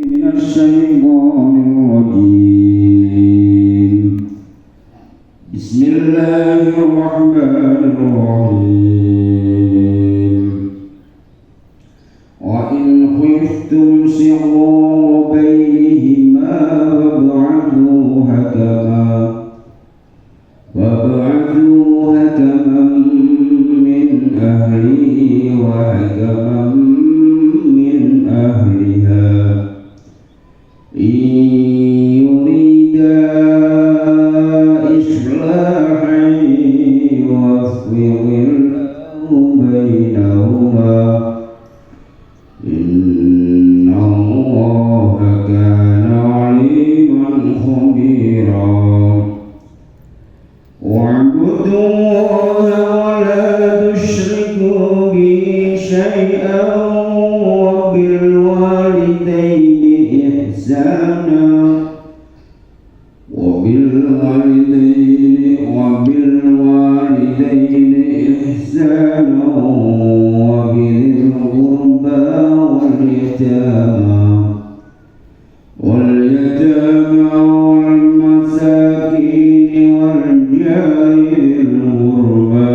من الشيطان الرجيم. بسم الله الرحمن الرحيم. وإن خفتم شقاق بينهما فابعثوا حكما من أهله وحكما من أهلها إن يريدا إصلاحا يوفق الله بينهما إن الله كان عليما خبيرا. واعبدوا الله ولا تشركوا به شيئا وبالوالدين إحسانا وبذي القربى واليتامى والمساكين والجار ذي القربى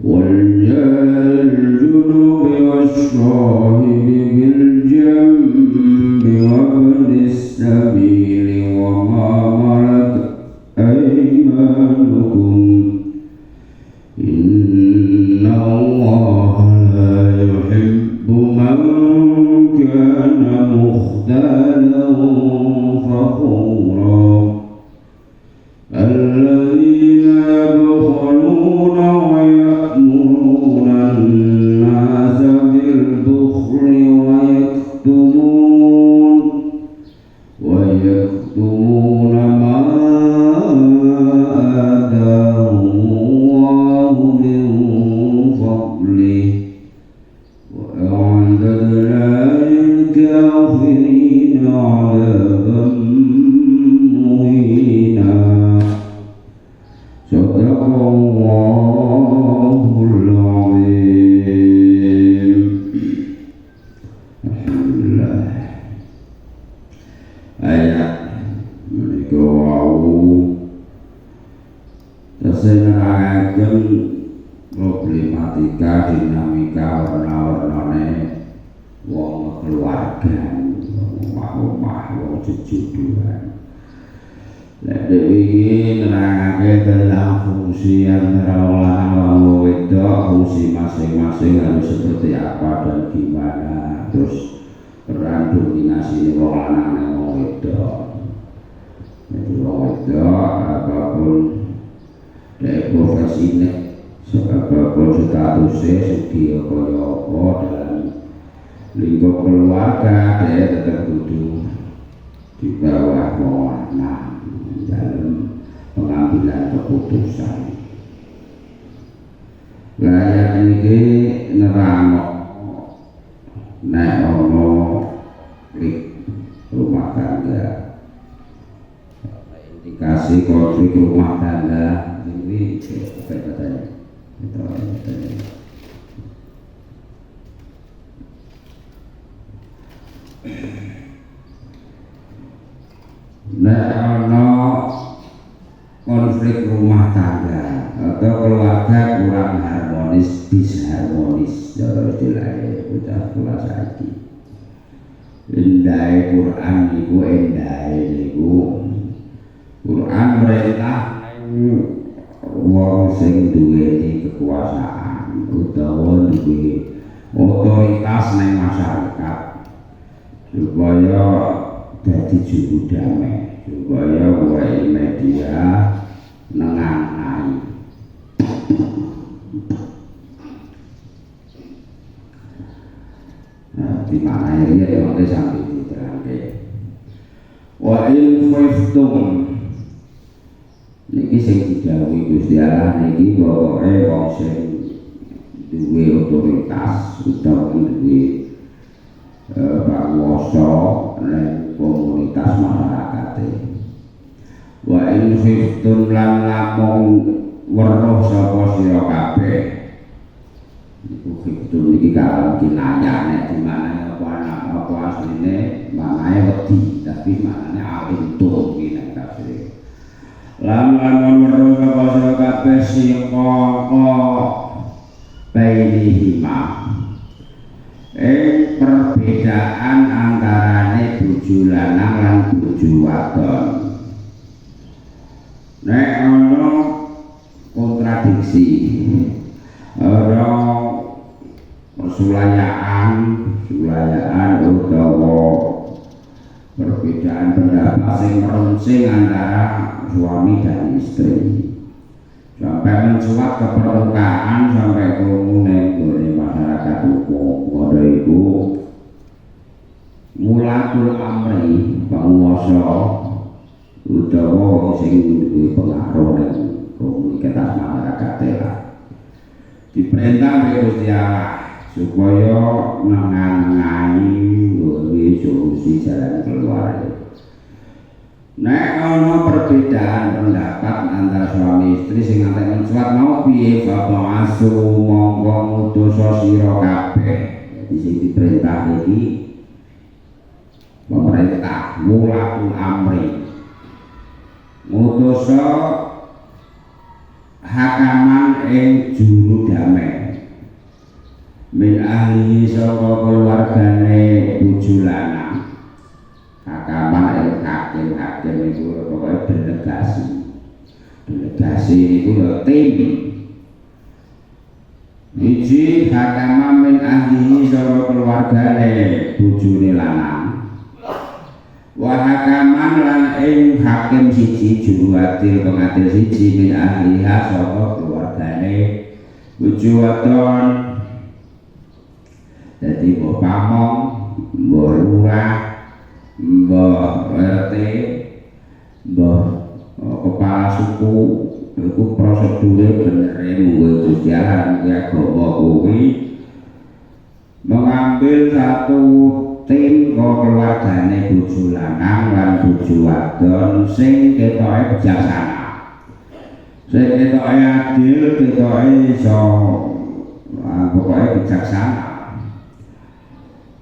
والجار الجنب والصاحب بالجنب وابن السبيل وما ملكت أيمانكم إن الله لا يحب من كان مختالا فخورا. الذين يبخلون ويأمرون الناس بالبخل ويكتمون ما آتاهم الله من فضله وأعتدنا للكافرين عذابا مهينا. صدق الله العظيم. Alhamdulillah. Ayat menika wau terseneraken problematika dinamika warna-warnane wong keluarga, omah-omah, wong jejuduan. Lek iki nerangake tentang fungsi antara lanang lan wedok, fungsi masing-masing harus seperti apa dan gimana, terus peran dominasi wong lanang lan wong wedok. Jadi wong wedok apapun dari profesine, apapun statusnya, sugih kaya apa dalam lingkup keluarga, dia tetap kudu di bawah wong lanang dalam pengambilan keputusan. Layak ini nerangok nek ono rumah tangga, indikasi konflik rumah tangga ini apa katanya? Nek ono konflik rumah tangga atau keluarga kurang harmonis, disharmonis, cara istilahnya udah kelas lagi. Endai Quran niku Quran perintah wong sing duweni kekuasaan utawa duwe otoritas ning masyarakat supaya dadi juru damai, supaya wae media nenganai. Di mana ini yang sampai diterangke. Wa in khiftum niki sing didhawuhi Gusti Allah niki pokoke wong sing duwe otoritas utawa duwe panguwasa lan komunitas masyarakat. Wa in khiftum lan lamun weruh sapa sira kabeh Iku betul iki kalau kinaya nek di mana apa anak apa asline manae wedi tapi manane awin tuh iki nek tafsir. Lan weruh kaya kabeh sing bainihima. Perbedaan antarane bojo lanang lan bojo wadon. Nek ana kontradiksi ana sulayaan utawa perbedaan pendapat sing meruncing antara suami dan istri sampai mencuat ke permukaan sampai kerumunan dari masyarakat hukum. Pada itu mulatul amri penguasa utawa sing pengaruh dan komunitas masyarakat telah diperintah oleh Gusti Allah supaya menangani solusi jalan keluar. Nek ana perbedaan pendapat antara suami istri sing ngantek mencuat mau piye bapak asu monggo ngutus sira kabeh. Jadi sing diperintah iki pemerintah mulatul amri ngutus hakaman ing juru damai min ahli saka keluargane bojo lanang. Hakaman ing hakim itu pokoknya delegasi itu ya tim iji hakaman min ahli saka keluargane bojone lanang wa hakaman lan ing hakim siji juru adil pengadil siji min ahliha saka keluargane bojo wadon. Dadi mbok pamong mbok lurah mbok RT mbok kepala suku iku prosedure bener munggo Gusti Allah kuwi agama kuwi mengambil satu tim keluargane bojo lanang lan bojo wadon sing ketoke bijaksana, sing ketoke adil, ketoke iso pokoke bijaksana.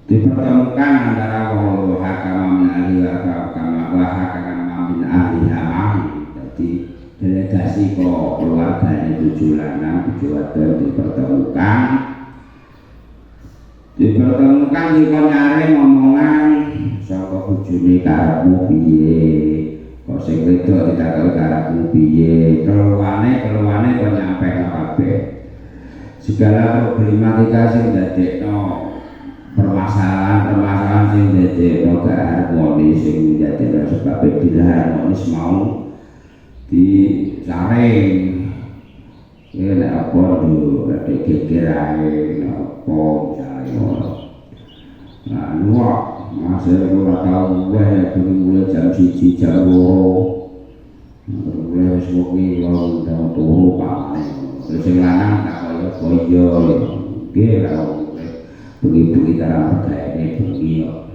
Dipertemukan antara wong hakam min ahli wa hakam min ahli hamam. Jadi delegasi kok keluargane bojo lanang bojo wadon dipertemukan iki nyare ngomongan saka bojone karepmu piye, kok sing wedok ditakoki karepmu piye, keluwane kok nyampekno kabeh segala problematika sing dadekno permasalahan sing dadekno gak harmonis sing dadekno sebab tidak harmonis mau disaring. Nek apa nduk nek geger ae napa misale ngono. Nah, nuwak masih ora tau wae mulai jam 1 jam 2. Mulai wis wengi lho ndang turu pamane. Sing lanang tak kaya nggih ra begitu kita percaya bengi yo.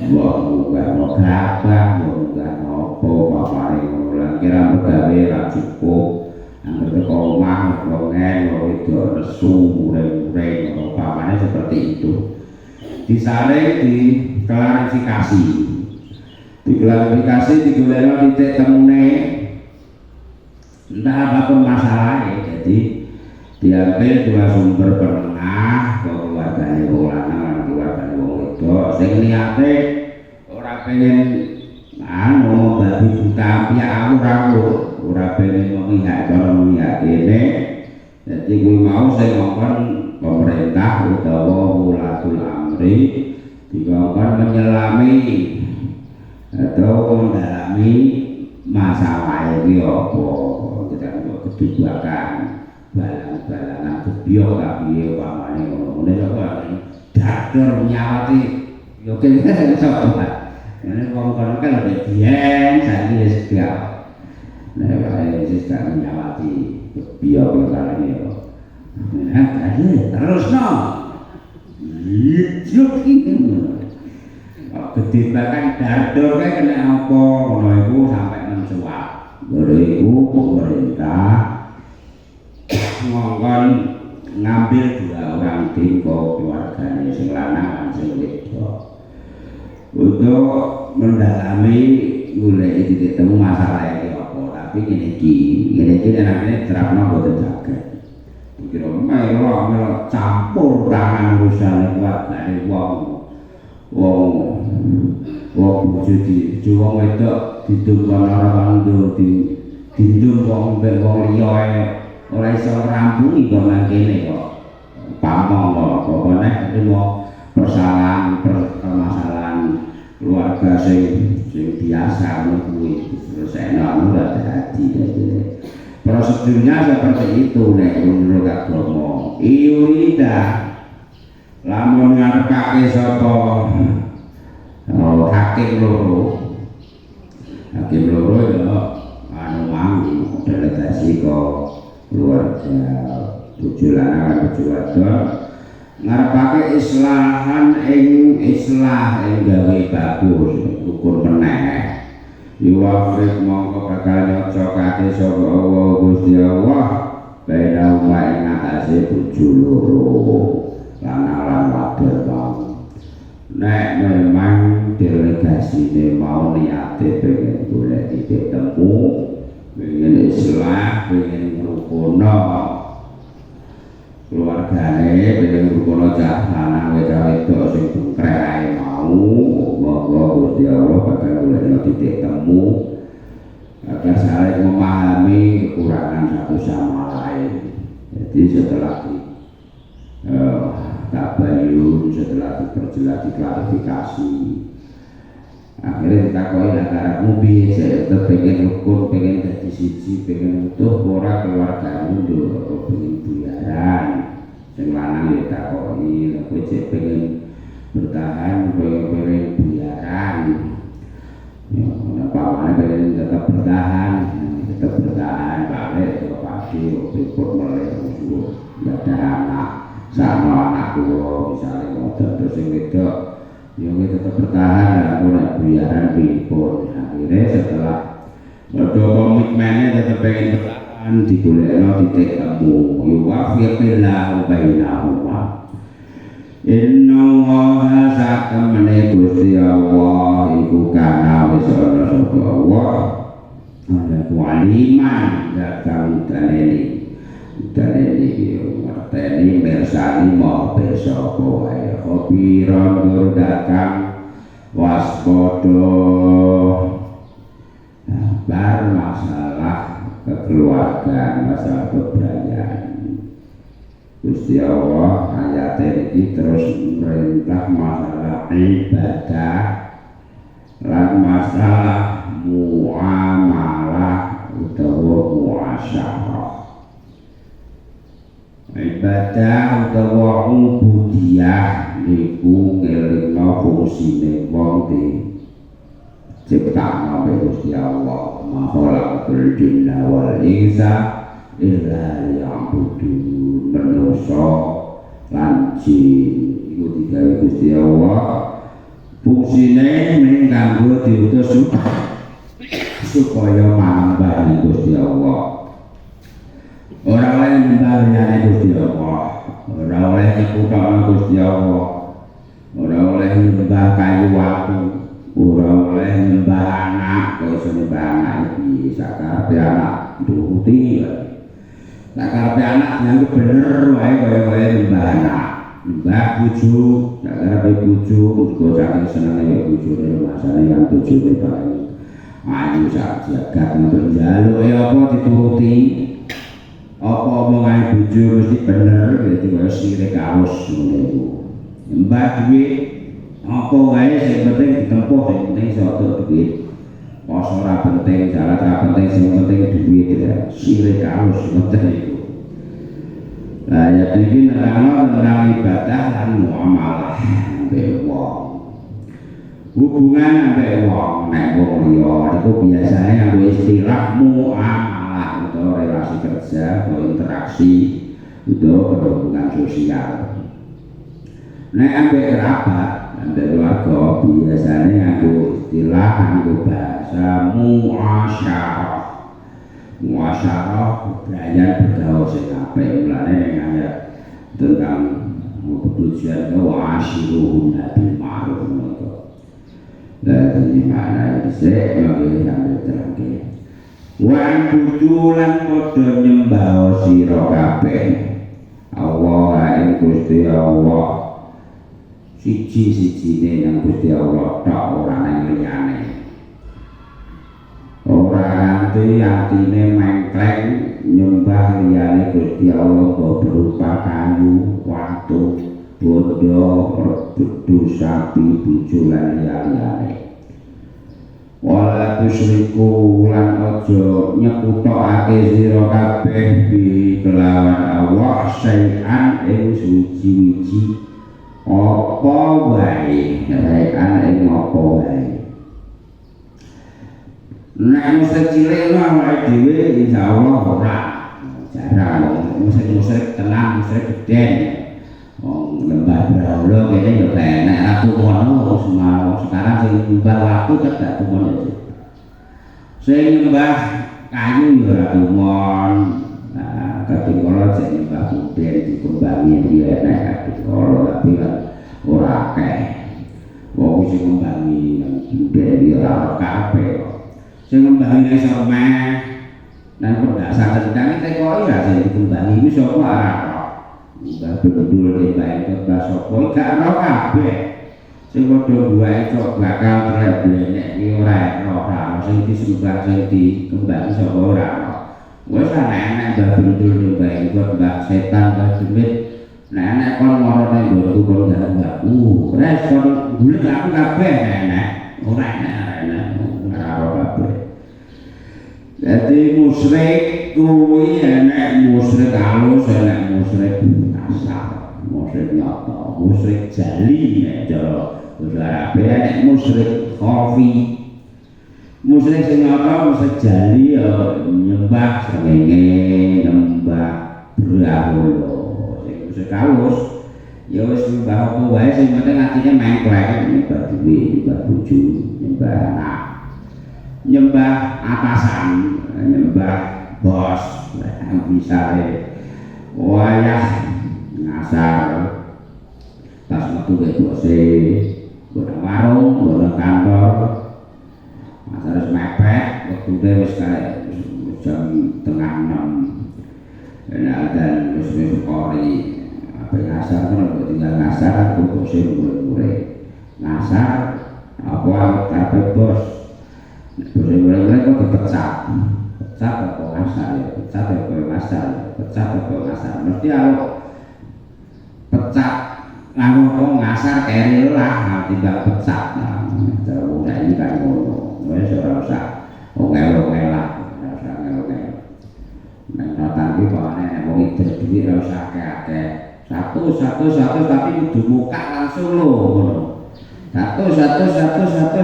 Wong mau kerapa, mau apa, bapaknya ngulang kira begawe ra cukup. Angger teko omah, longen, itu nesu, mureng-mureng, bapaknya seperti itu. Disaring, diklarifikasi, digolekno titik temune, entah apapun masalahnya. Jadi diambil dua sumber penengah, keluargane wong lanang lan keluargane wong wedok sing niate ora pengen babi buta piye ora pengen memihak ekonomi kene. Dadi kuwi mau sing ngomong pemerintah utawa mulatul amri dikongkon menyelami atau mendalami masalah iki apa tidak kedudukan balang-balangan kebiok tapi pamane ngono kok dadur nyawati yo kene iso Pak. Nek wong kono kan udah biyen saiki wis gak. Nek wae wis gak nyawati kebiok kalane yo. Nah, terusno. Yuk iki. Gede bahkan dadur kae kena apa ngono iku sampai mencuat. Lha iku pemerintah ngongkon ngambil dua orang teko keluarganya sing lanang lan sing wedok untuk mendalami golek titik temu masalah iki apa tapi ngene iki namanya terapno boten saged kira melo campur tangan urusan keluargane wong bojo di wong wedok didungkon ora kandha dindung wong mbek wong liya ora iso ngrampungi kok mangkene kok pamong kok pokoknya itu permasalahan keluarga sing biasa kuwi terus enak ora dadi prosedurnya seperti itu nek menurut agama iurida lamun ngarepake sapa hakim loro ya anu mang delegasi kok keluarga bojo lanang bojo wadon ngarepake islah gawe bagus ukur meneh yuwafik mongko bakal nyocokake sapa Allah Gusti Allah beda umat ing atase bojo loro lanang lan wadon nek memang delegasi mau niate pengen golek titik temu pengen islah pengen ngrukono keluargane pengen ngrukono cah lanang wedok sing tungkrek mau monggo Gusti Allah bakal golek titik temu agar saling memahami kekurangan satu sama lain. Jadi setelah tabayun, setelah diperjelas diklarifikasi akhirnya ditakoi negaramu piye saya pengen rukun, pengen jadi siji, pengen utuh ora keluargamu nduk apa pengen buyaran sing lanang ya takoi kowe cek pengen bertahan pengen buyaran ya apa pengen tetap bertahan balik ke pasti ikut melek usul ya ada anak sama anak kula misalnya modal terus sing wedok ya tetap bertahan dan mulai buyaran pripun akhirnya setelah komitmennya tetap pengen bertahan digolekno titik temu yuwafiqillahu bainahuma inna allaha sakamane Gusti Allah iku kana wis ana sapa Allah ana waliman datang daleni ngerteni mirsani mau besok wae khobiron gur datang waspada bar masalah kekeluargaan masalah keberayaan Gusti Allah ayat ini terus merintah masalah ibadah lan masalah muamalah utawa muasyarah ibadah utawa ubudiyah niku ngelingno fungsine wong diciptakno Gusti Allah makhlukul jinna wal insa illa liya'budun manusa lan jin iku digawe Gusti Allah fungsine ning kanggo diutus supaya manembah Gusti Allah ora oleh nyembah liyane Gusti Allah, ora oleh nyekuthokno Gusti Allah, ora oleh nyembah kayu watu, ora oleh nyembah anak, kok iso nyembah anak iki sakarepe anak nuruti. Sakarepe anak nyanggup bener wae kaya nyembah anak. Nyembah bojo, sakarepe bojo kok saking senenge bojone masane yang bojone paling ayu sak jagat nang njaluk apa dituruti. Apa omongan bojo mesti bener dadi kaya sire kaos ngono iku. Mbah duit apa wae sing penting ditempuh sing penting iso entuk duit. Pos ora penting, syarat ora penting sing penting duit ya. Sire kaos ngoten iku. Lah ya iki tentang ibadah lan muamalah ambek wong. Hubungan ambek wong nek wong liya iku biasane nganggo istilah muamalah atau relasi kerja atau interaksi untuk hubungan sosial. Nek ambek kerabat, ambek keluarga biasanya nganggo istilah nganggo bahasa muasyarah. Muasyarah budaya bergaul sing apik mulane ning ayat tentang tujuan wasiruhun bil ma'ruf menika. Lah iki makna dhisik lagi sampe terangke. Wan bujulan padha nyembah sira kabeh. Allah ing Gusti Allah siji-sijine nang Gusti Allah tok ora nang liyane. Ora nganti atine mengkleng nyembah liyane Gusti Allah berupa kayu, watu, bondo, bedu sapi, bujulan liyane. Wala tusriku lan aja nyekutokake sira kabeh bi kelawan Allah sayan ing suci-suci apa wae sayan ing apa wae. Nek musik cilik lho awake dhewe insyaallah ora jarang musik tenang musik geden. Wong lembah Braula kene yo enak aku ngono sekarang sing nyembah waktu cedak tumon. Sing nyembah kayu yo ora tumon. Nah, tapi kalau sing nyembah kuben dikembangi yo enak kalau tapi kan ora akeh. Wong sing ngembangi kuben yo ora kabeh. Sing ngembangi iso meh. Nang kok sak sedang tekoki ra sing dikembangi iki sapa arep Mbah bedul tembake kebas sapa gak ro kabeh. Sing padha buahe kok bakal treblek iki ora ora sing disembah sing dikembang sapa ora. Wis ana Mbah bedul tembake kok Mbah setan Mbah demit. Nek kon marane nggonku kon jalan aku. Wis kon golek aku kabeh nek ora enak ora ro kabeh. Dadi musyrik kuwi enek musyrik halus enek musyrik kasar, musyrik nyata, musyrik jali nek cara Arab enek musyrik khafi. Musyrik sing nyata musyrik jali ya nyembah srengenge, nyembah brahala. Sing musyrik halus ya wis nyembah apa wae sing penting atine mengklek, nyembah duwe, nyembah bojo, nyembah anak. Nyembah atasan, nyembah bos, misale wayah ngasar pas metu ke bose, bodo warung, bodo kantor, ngasar wis mepet, waktu wis kaya jam tengah 6. Dan wis kori, apa ngasar kan tinggal ngasar, aku bose mulai ngasar, apa bos. Boleh-boleh kok dipecat apa ngasar ya, pecat apa ngasar, pecat apa ngasar. Mesti aku pecat, aku ngasar kere lah, tidak pecat. Nah, udah ini kan ngono, wes ora usah ngel-ngel lah, ora usah ngel-ngel. Nek nonton iki pokoknya nek wong idir duit ora usah akeh-akeh. Satu tapi kudu muka langsung lho ngono. Satu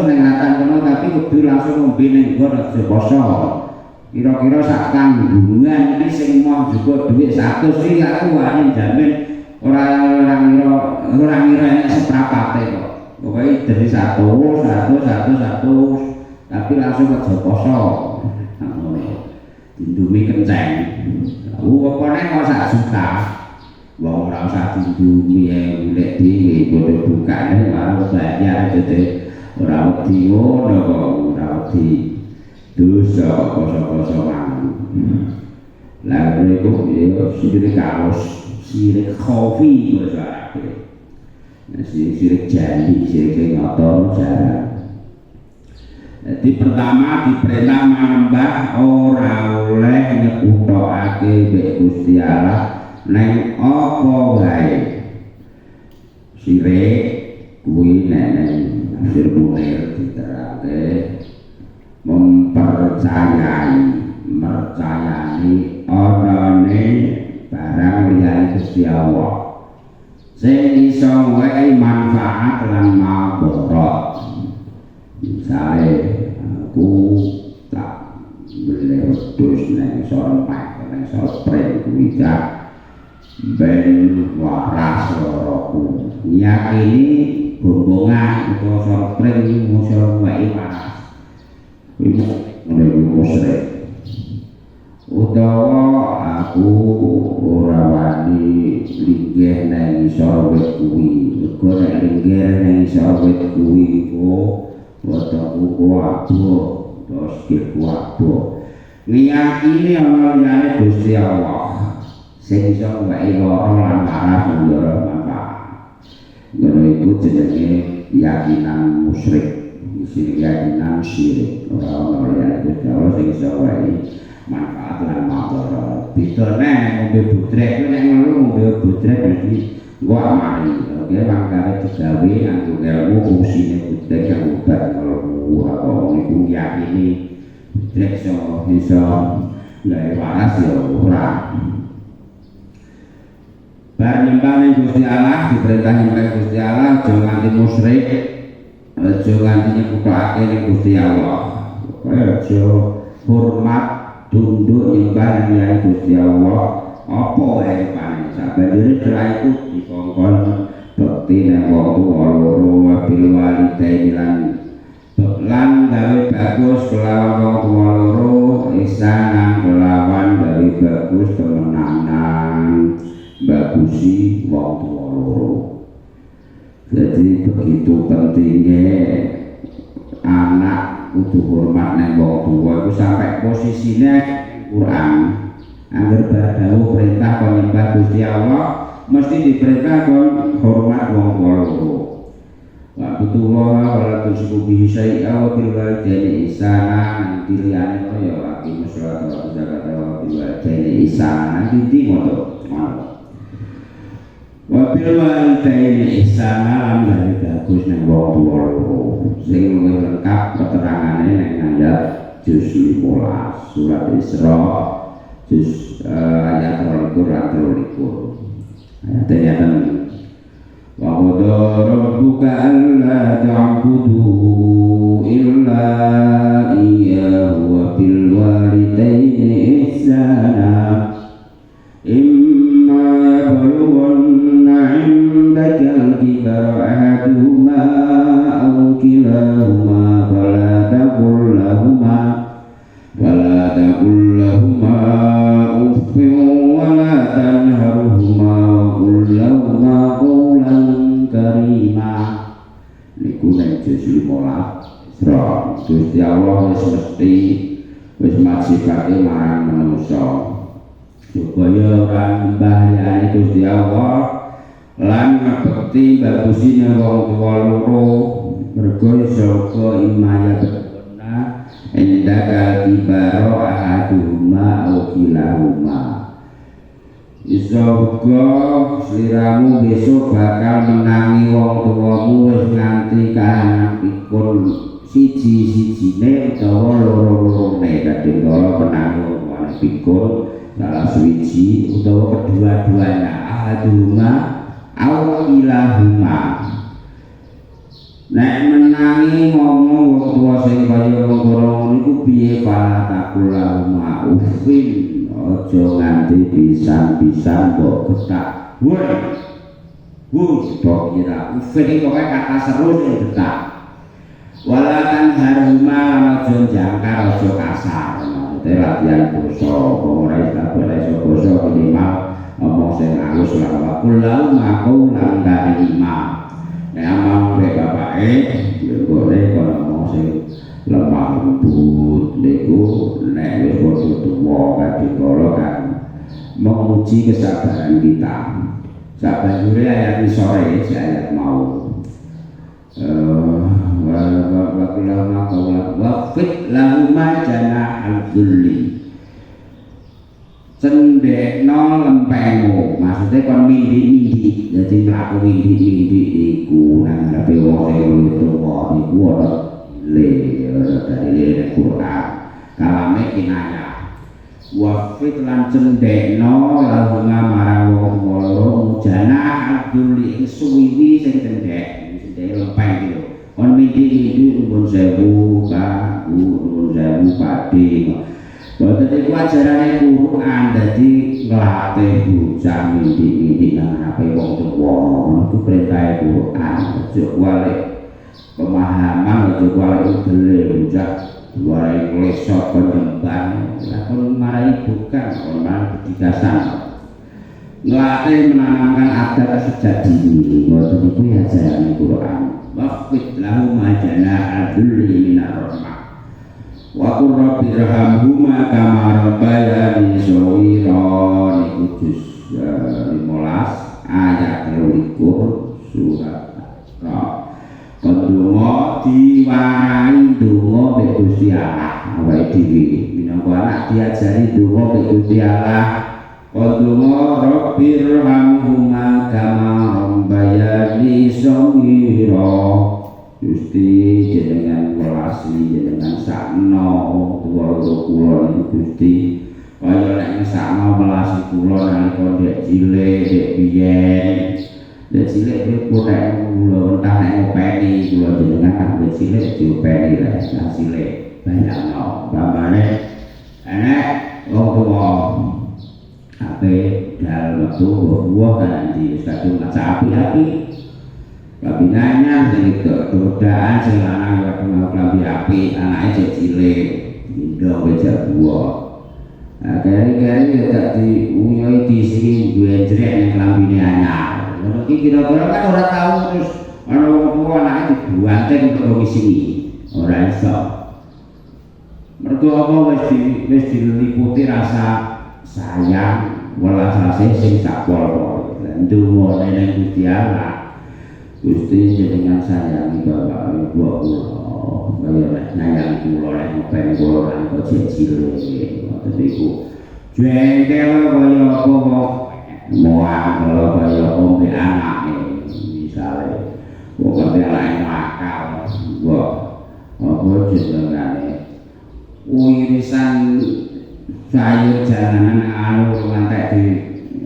neng ratan kono tapi kudu langsung ngombe ning nggon aja poso. Kira-kira sak tanggungan iki sing mau juga dhuwit 100 iki aku wani jamin ora ngira enek seprapate kok. Pokoke dari 100 tapi langsung aja poso. Ngono. Dindumi kenceng. Apa nek kok 1 juta. Wong ora usah dindumi golek dhewe padha bukane karo bayar dite ora wedi ngono kok ora wedi dosa poso-posoan. Lah niku yo sirik kaos sirik khofi basa Arab. Sirik janji sirik nyata jarang. Jadi pertama diperintah menyembah ora oleh nyekutokake mbek Gusti Allah neng apa wae. Sirik kuwi neng Nasir Munir diterangke mercayai anane barang liyane Gusti Allah sing iso wae manfaat lan madarat. Misale aku tak beli wedhus neng sorpak neng sorprek kuwi ben waras loroku yakini gombongan utawa sorprek iki musuh wae waras iku musyrik utawa aku ora wani linggih nang isor wit kuwi mergo nek linggih nang isor wit kuwi wetengku kuwabuh terus kuwabuh ngiyakine ana liyane Gusti Allah sing iso nggawe lara lan marah ndoro manfaat ngono iku jenenge keyakinan musyrik sing keyakinan syirik ora ana liyane Gusti Allah sing iso nggawe manfaat lan madarat. Bedane ngombe budrek nek ngono ngombe budrek iki gua amari. Oke, mangkane digawe nganggo ilmu fungsine budrek kang obat kalau apa iku yakini budrek iso gawe waras ya ora. Bar nyembah Gusti Allah diperintah nyembah Gusti Allah aja nganti musyrik, aja nganti nyekupake ning Gusti Allah. Aja hormat tunduk nyembah yang Gusti Allah apa wae panen sabandere kira iku dikongkon bekti nang wong tuwa loro bil walidaini lan gawe bagus kelawan wong tuwa loro ihsanan kelawan gawe bagus temenanan bagusi wong tuwa loro. Jadi begitu pentingnya anak kudu hormat nang wong tuwa iku sampai posisine Quran angger badawu perintah penyembah Gusti Allah mesti diperintah kon hormat wong tuwa loro wa butuwa wala tusyriku bihi syai'a wa bil walidaini ihsana diliyane kaya lagi musyawarah wa zakat wa bil walidaini ihsana nanti ngono wa bil walidaini ihsana lan gawe bagus nang wong tuwa loro sing lengkap keterangane nang ayat juz 15 surat Isra juz ayat 23 ayat yang wa qadara rabbuka alla ta'budu illa iyyahu wa bil walidaini ihsana imma yablughanna 'indaka al-kibara ahaduhuma aw kilahuma fala taqul lahuma uffin wa la tanharhuma wa qul lahuma qawlan karima. Niku nek juz 15 Isra Gusti Allah wis majibake marang manusa supaya ora nyembah Gusti Allah lan ngabekti bagusine wong tuwa loro mergo saka imaya benar endaka kibaro ahaduhuma aw kilahuma iso uga sliramu besok bakal menangi wong tuwamu wis nganti kahanan pikul siji-sijine utawa loro-lorone kadhe kala menangi wong tuwane pikul salah suwiji utawa kedua-duanya ahaduhuma aw kilahuma. Nek menangi ngomong wong tuwa sing kaya mengkono niku piye pala takulahuma uffin aja nganti pisan-pisan kok ketak. Kok kira uffin iki pokoke kata seru sing ketak. Walatan haruma aja jangkar aja kasar. Maksudnya latihan basa ora iso basa minimal ngomong sing halus lan kulahuma qaulan karima. Nek amang be bapake ngene kono ngomong sing lemah lembut niku nek wis padha tuwa kadhe kala kan menguji kesabaran kita. Sabanjure ayat sore ayat mau wa kulama qawla waqfit lahuma janahal dhulli cendekno lempengmu maksudnya kon mindi-mindi dadi mlaku mindi-mindi iku nang ngarepe wong sing tuwa iku ana dari Quran kalame kinayah waqfit lan cendekno lahuma marang wong loro janahal dhulli suwiwi sing cendek lempeng gitu kon mindi-mindi nuwun sewu ka nuwun sewu padi. Boten iku ajarane Quran dadi nglatih bocah mindi-mindi nang arepe wong tuwa. Iku perintah Quran. Aja walik pemahaman, aja walik udele bocah warai klesok kon nyembah lakon marai bukan kon marai kedikasan ngelatih menanamkan adat sejak dini ngoten iku ya ajaran Quran waqfid lahu majana adulli minar rahmah wa qur rabbi irhamhuma kama rabbayani shaghira niku juz 15 ayat 23 surat Donga diwarai donga mek Gusti Allah awake dhewe minangka anak diajari donga mek Gusti Allah Qaduma rabbirhamhuma kama rabbayani shaghira Gusti jenengan welasi jenengan sakno tuwa kula niku Gusti kaya nek sakno welasi kula nalika dek cilik dek biyen dek cilik kuwi nek kula entah nek ngopeni kula jenengan kan dek cilik diopeni lah cilik bayangno bapane enek wong tuwa ape dal metu buah kan nanti kadung kaca api-api kabinanya sing godaan sing lanang kadung klambi api anake cilik ndok becak buah kari-kari gak diuyoi di sini gue jrek ning klambine anyar ngono iki kira-kira kan ora tau terus ana wong anake dibuanting untuk wong sini ora iso mergo apa wis diliputi rasa sayang welas asih sing sakpol ndonga ning Gusti Allah Gusti jenengan sayangi bapak ibu kula kaya nek sayangi kula nek ngopen kula lan kok cilik ngoten niku jengkel kaya apa moang kaya ombe anake misale kok kate anake nakal kok apa jenengane irisan sayur jalanan anu ngantek di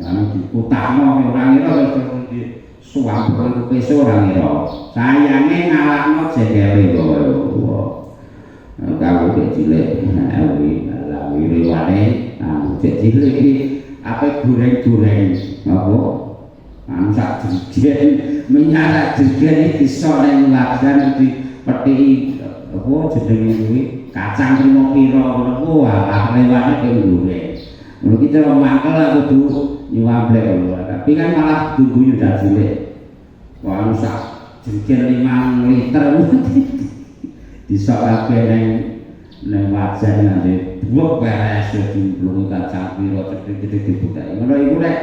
anu diputakno ora ngira terus di suwampen peso ora ngira sayange ngalahno jengkele kok kalau cilik awi lawi rewane anu cilik iki ape goreng-goreng apa anu sak jegen minyak jegen iki iso ning ladan dipethiki apa jenenge kuwi kacang trimo pira ngono wae lewate ke ngure. Ngono ki cara mangkel lah kudu nyuamblek lho. Tapi kan malah tunggu yo dak cilik. Wah sak jengkel 5 liter disok kabeh ning wajan nanti buak beres dimblungi kacang pira cedhek dibuka. Ngono iku nek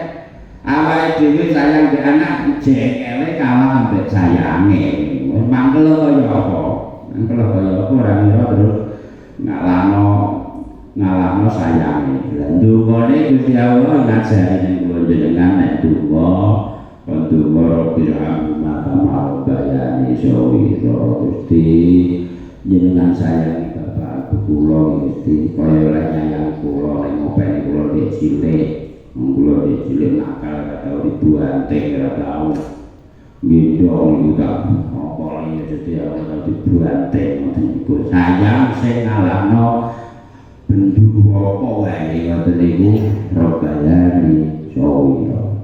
awake dhewe sayang mbek anak jengkele kalah ambek sayange. Mangkel kaya apa? Mangkel kaya apa ora ngira terus ngalahno sayange. Lah ndungane Gusti Allah ngajari ning kula jenengan nek ndonga birhamma kama bayani syawira Gusti jenengan sayangi bapak ibu kula Gusti kaya oleh nyayang kula nek ngopeni kula dek cilik kula dek cilik nakal ora tau dibuanting ora tau gendong iki apa ya dadi ora dibuanting ngoten iku sayang sing ngalahno bendu apa wae ngoten niku robayani syawira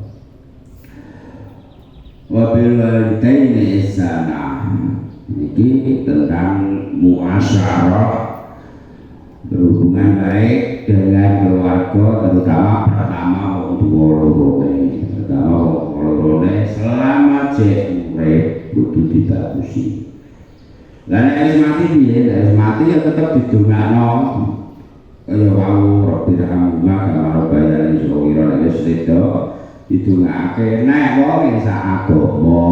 wabil walidaini ihsana iki tentang muasyarah berhubungan baik dengan keluarga terutama pertama wong tuwa loro selama jek urip kudu dibagusi. Lah nek mati piye? Nek mati ya tetep didongakno kaya wau Rabbirhamhuma kama rabbayani shaghira nek wis sedo didongake nek wong sak agama.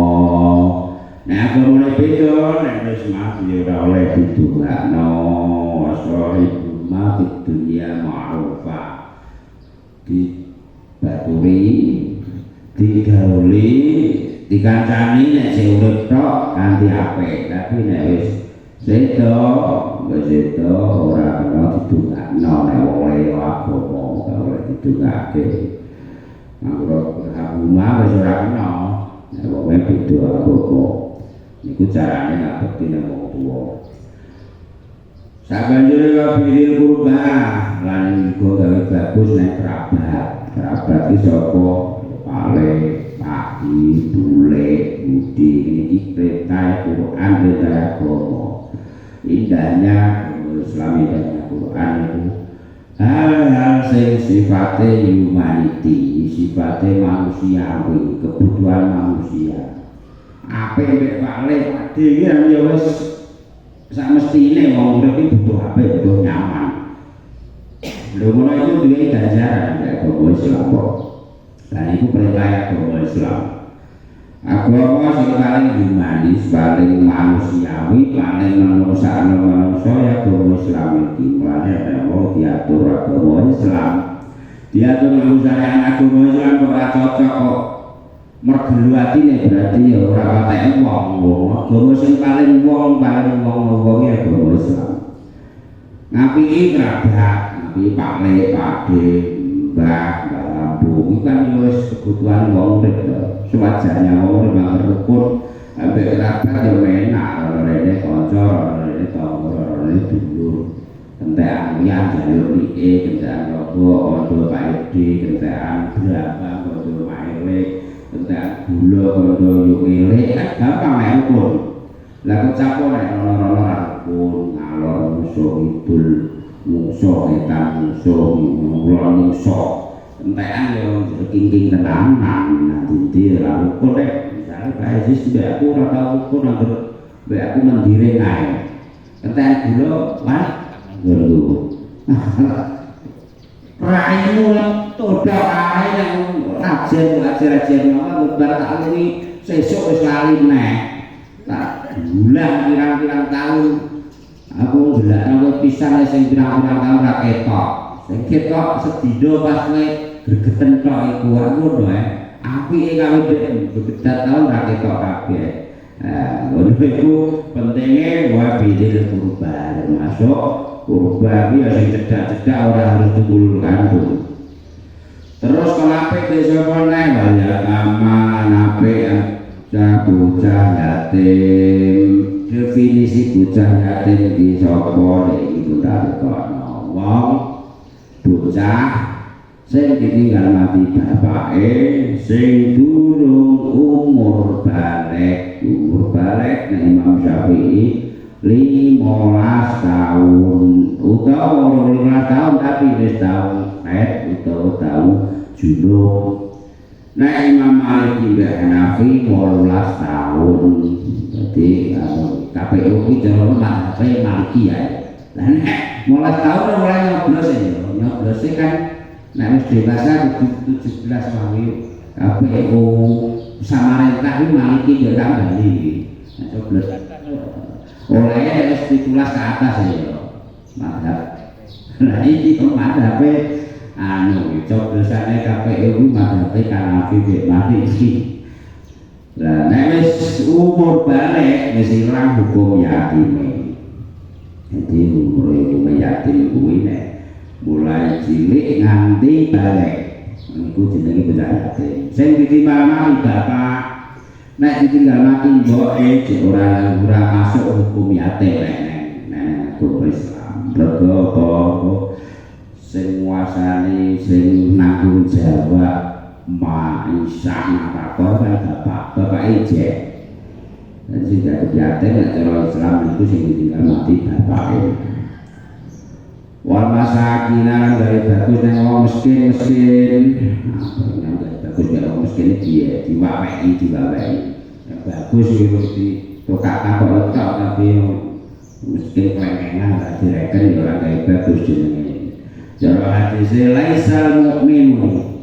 Nek agamane beda nek wis mati ya ora oleh didongakno. Wasahibuma fid dunya ma'rufa. Dibaturi digauli dikancani nek sing urip tok kanthi apik tapi nek wis sedo ora kena didongakno nek wong liya agama ora didongake mangko agama wis ora kena nek wong beda agama niku carane ngabekti nang wong tuwa sabanjure kabiril kurba lan iku gawe bagus nek kerabat iki sapa pale pagi bule budi ini perintah Quran perintah agama indahnya Islam dan Al-Quran itu hal-hal sing sifatnya humanity, sifatnya manusiawi, kebutuhan manusia. Apa yang paling padi yang ya wis samestine wong urip iki butuh apa, butuh nyaman. Lho ngono itu duwe ganjaran nek agama Islam kok. Lah iku perintah agama Islam. Agama sing paling humanis, paling manusiawi, paling manusane manusia ya agama Islam iki. Mulane mau diatur agama Islam. Diatur urusan agama Islam kok ora cocok kok. Mergelu atine berarti ya ora patek wong. Agama sing paling wong ya agama Islam. Ngapiki kerabat, ngapiki pakle, pakde, mbah, lampu, itu kan wis kebutuhan wong urip to. Sewajarnya wong urip rukun ambek kerabat yo enak, rene kanca, rene tangga, rene dulur. Kentekan liyan jaluk iki, kentekan logo, kanca Pak Edi, kentekan berapa kanca Maele, kentekan gula kanca Yukile, kan gampang nek rukun. Lah kecapo nek ana-ana rukun, ngalor musuh idul, musuh etan, musuh ngulon musuh. Entekan yo kingking tenanan, nanti lalu korek, misalnya Pak Edi sudah aku ora tau rukun angger mbek aku mendire kae. Entekan gula, wah ngelu. Raimu todok ae yang ajar-ajar ngono bar tak ini sesuk wis lali neh. Tak bulan pirang-pirang tahun aku ndelok pisan sing pirang-pirang tahun ra ketok. Sing ketok sedina pas kowe gregeten tok iku aku lho apike kawit begedat tahun ra ketok kabeh. Ngono iku pentinge wa bidil kurban masuk kurban iki sing cedak-cedak ora harus tukul kandung. Terus kalau apik desa meneh banyak aman apik bocah yatim. Definisi bocah yatim di sapa iki takono wong bocah sing ditinggal mati bapake sing durung umur balik nek Imam Syafi'i 15 tahun utawa 15 tahun tapi wis tahun utawa tahun junub. Nek Imam Malik Mbak Hanafi 18 tahun. Jadi KPU iki cara mazhab Maliki ya. Lah nek 18 tahun mulai nyoblos ya. Nyoblos kan nek wis dewasa 17 wae KPU Samarentah iki Maliki yo tambali. Nek nyoblos oleh wis 17 ke atas ya. Mazhab. Lah iki kok mazhabe coblosane KPU mazhabe Hanafi Mbak Maliki. Lah nek wis umur balik wis ilang hukum yatim. Jadi umur yatim kuwi nek mulai cilik nganti balik niku jenenge bocah yatim. Sing ditinggal mati bapak nek ditinggal mati mboke ora masuk hukum yatim nek hukum Islam. Mergo apa sing nguasani sing nanggung jawab maisah nafkah kan bapak ijek. Dan jika yatim nek cara Islam itu sing ditinggal mati bapake. Wal masakinan dari bagus nek wong miskin. Bagus nek wong miskin piye diwaweki. Bagus iki di tokak kok tapi miskin kelengengan gak direken ya ora kaya bagus jenenge. Cara hadis laisal mu'minu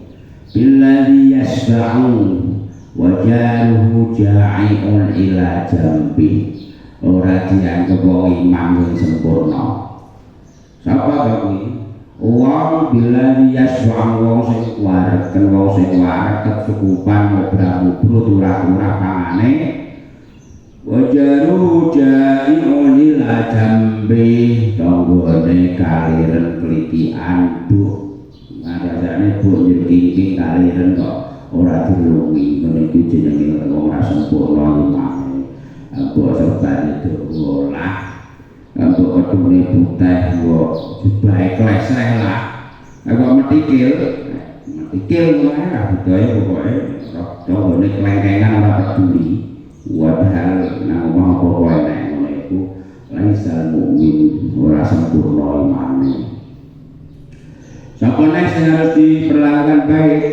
billadhi yasba'u wa jaruhu ja'i'un ila jambi. Ora dianggep wong imam sing sempurna. Sapa to kuwi? Wong billadhi yasba'u wong sing wareken, wong sing wareket cukupan ngobrol-ngobrol turah-turah pangane. Wa jaruhu ja'i'un ila jambi. Tanggane kaliren klitikan bu. Ngadasane bu nyengking kaliren kok ora dilungi ngene iki jenenge wong ora sempurna imame. Apa sebab itu olah untuk ketune putih kok jebahe klesreh lah. Aku metikil wae lah budaya pokoke tanggane kelengkengan ora peduli. Padahal nang omah apa wae nek ngono iku laisal mukmin ora sempurna imane. Sapa nek sing harus diperlakukan baik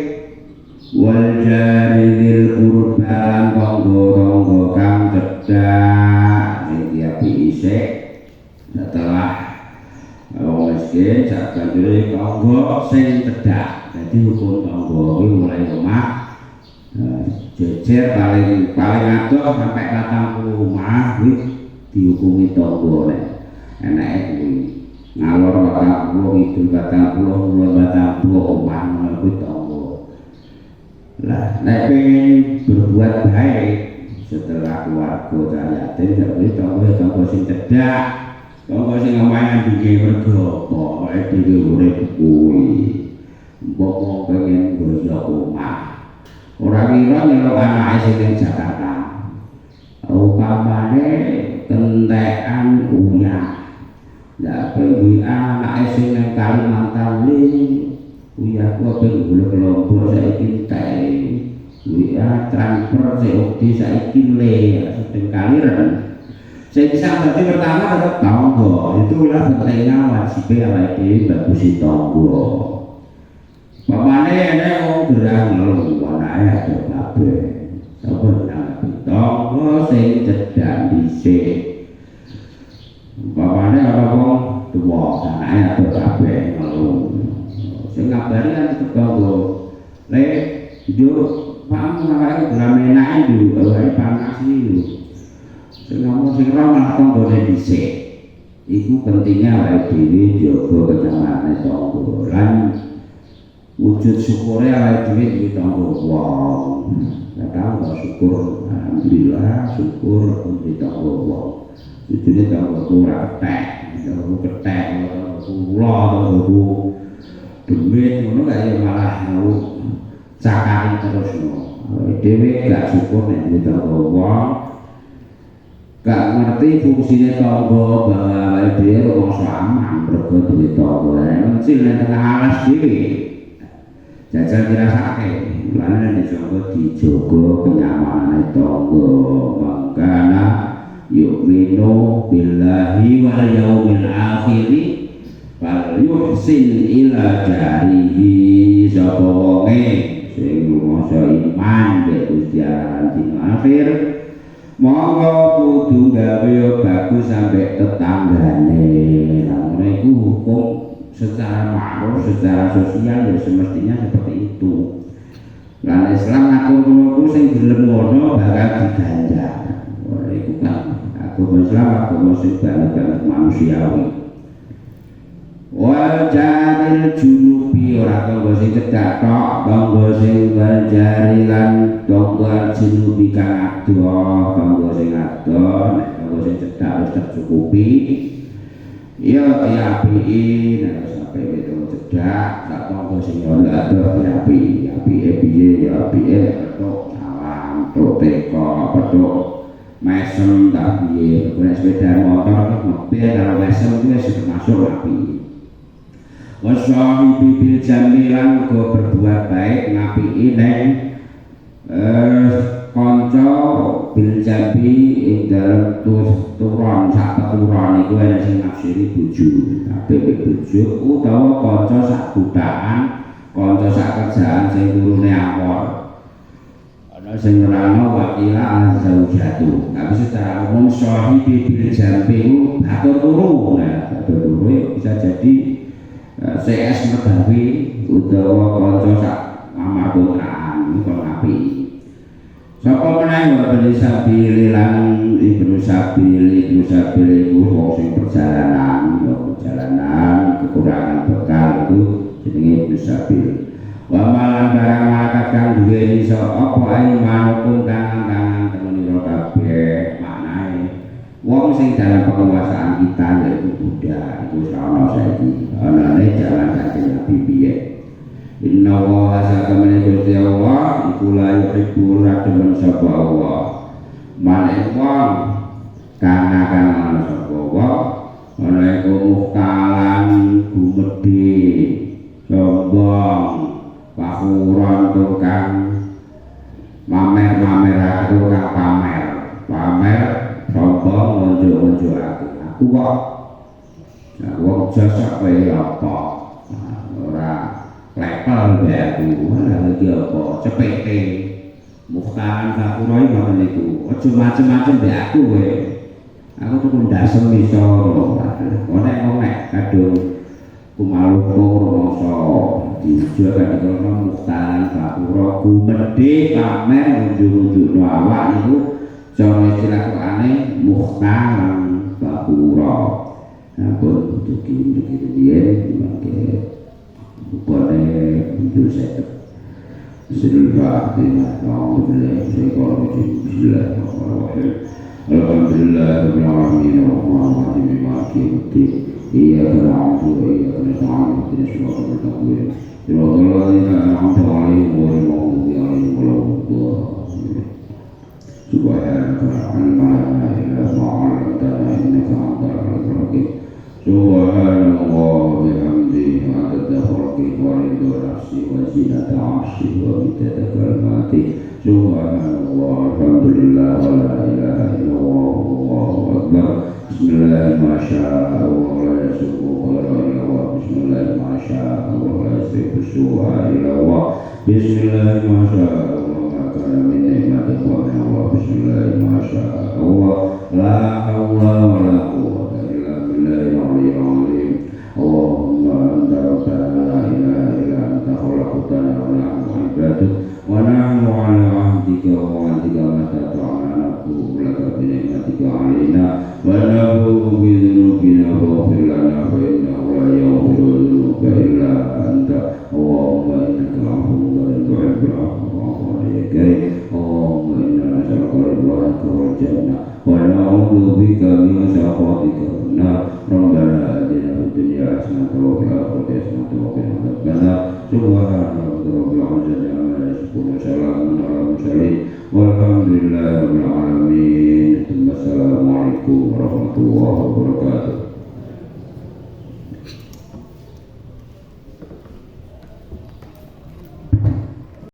wal jaridil qurban tangga-tangga kang cedhak sing diapi isik setelah wong miskin sak banjure tangga sing cedhak. Dadi hukum tangga kuwi mulai omah jejer paling adoh sampai 40 omah kuwi dihukumi tangga nek enake kuwi ngalor 40 idul 40 mulai 40 omah kuwi tangga. Lah nek pengen berbuat baik setelah keluarga yatim jadi tangga sing cedhak, tangga sing omahe bikin mergo pokoke dhewe urip kuwi. Mbok pengen golek omah. Ora kira nyelok anake sing ning Jakarta. Upamane kentekan uyah. Lah kuwi anake sing ning Kalimantan uyah ku ben golek lombok saiki tae. Uyah transfer seudi saiki le sing kaliren. Sing bisa berarti pertama tetap tangga. Itulah pentingnya wajib awake dhewe bagusi tangga. Pamane nek wong gerang ngeluh anake ada kabeh. Sapa nang tangga sing cedhak dhisik. Pamane ana wong tuwa anake ada kabeh ngeluh. Sing ngabari kan tetangga. Lek yo paham awake drame enake yo awake panas iki. Sing ngomong sing ora malah tanggane dhisik. Iku pentingnya awake dhewe jaga kenyamanan tangga lan wujud syukure awake dhewe iki tangga wong. Nek tangga syukur alhamdulillah syukur untuk tangga wong. Jujune tangga ora ketek, tangga ketek tangga kula tangga demit ngono kaya malah mau cakari terusno. Dhewe gak syukur nek tangga wong. Gak ngerti fungsinya tangga bahwa awake dhewe wong aman mergo duwe tangga. Mesti nek tengah alas dhewe jajal dirasake. Mulane dijogo kenyamanan tangga. Mangkana yu'minu billahi wal yaumil akhir fal yuhsin ila jarihi. Sapa wonge sing masa iman mek Gusti Allah dina akhir monggo kudu gawe bagus sampai tetanggane. Lah iku hukum secara makro, secara sosial ya semestinya seperti itu. Lah Islam ngatur ngono sing gelem ngono bakal diganjar. Ora iku kan agama Islam agama sing banget manusiawi. Wal jadil junubi ora kanggo sing cedhak tok, kanggo sing banjari lan tonggo junubi kang adoh, kanggo sing adoh, nek kanggo sing cedhak wis tercukupi. Ya apiki nek sampe wedo cedhak, sak tonggo sing ora adoh apiki piye ya apike petuk salam, petuk teko, petuk mesem tak piye, nek sepeda motor mobil karo mesem kuwi wis termasuk apiki. Wasahibi bil jamilan go berbuat baik ngapiki neng kanca bil jambi ing dalem turon sak turon iku ana sing nafsiri bojo apik bojo utawa kanca sak butaan kanca sak kerjaan sing turune awor ana sing nerangno wakila azzaujatu. Tapi secara umum sahibi bil jambi ku batur turu. Nah batur turu bisa jadi CS mergawe utawa kanca sak amargotaan iku api. Sapa meneh beli sabili lan ibnu sabili iku wong sing perjalanan kekurangan bekal itu jenenge ibnu sabili. Wa malan barang malakat kang duwe iso apa ae manupun kang temen kabeh maknae wong sing dalam penguasaan kita yaitu Buddha itu sama saiki anane jalan kaki Nabi piye. Inna wa sakamane Gusti Allah iku la yuhibbu rademen sapa Allah manek wong kana sapa wong ana iku muhtalan gumedhe sombong pakuran tukang pamer sombong nunjuk-nunjukake aku kok wong jasa kaya apa ora level bae aku lagi apa cepete Mukhtaran Sapura iki ngoten niku aja macem-macem bae aku kowe aku tuku ndasem iso nek wong nek kadung kumaluku rumangsa dijual kan iki Mukhtaran Sapura gumedhe pamer unjuk-unjukno awak niku cara istilah Qur'ane Mukhtaran Sapura ampun begitu dia mangke bukannya muncul saya Bismillah Alhamdulillah Alhamdulillah Rabbil Alamin Ar-Rahman Ar-Rahim Maliki Yawmiddin Iyyaka na'budu wa iyyaka nasta'in ihdinas siratal mustaqim siratal ladzina an'amta 'alaihim ghairil maghdubi 'alaihim waladdallin Subhanaka la ilaha illa anta innaka antal azizul hakim Subhanallah bihamdihi adada khalqihi wa ridha nafsihi wa zinata 'arsyihi wa midada kalimatihi Subhanallah alhamdulillah wa la ilaha illallah wallahu akbar Bismillah masyaallah wa la yasubu khairan illallah Bismillah masyaallah wa la yasubu su'a illallah Bismillah masyaallah kana min ni'matin wa min Allah Bismillah masyaallah la hawla wa la quwwata illa billahi al-'aliyyil 'azim Allahumma anta rabbana la ilaha illa anta khalaqtana wa nahnu 'ibaduk wa nahnu 'ala 'ahdika wa wa'dika ma tata'ana naqulu laka bi ni'matika 'alaina wa na'udzu bi dhunubina faghfir lana fa innahu la yaghfiru dhunuba illa anta Allahumma innaka 'afuwwun tuhibbul 'afwa fa'fu 'anna اللهم إنا نسألك رضوانك والجنة ونعوذ بك من سخطك والنار ربنا آتنا في الدنيا حسنة وفي الآخرة حسنة وقنا عذاب النار سبحان ربك رب العزة عما يصفون وسلام على المرسلين والحمد لله رب العالمين ثم السلام عليكم ورحمة الله وبركاته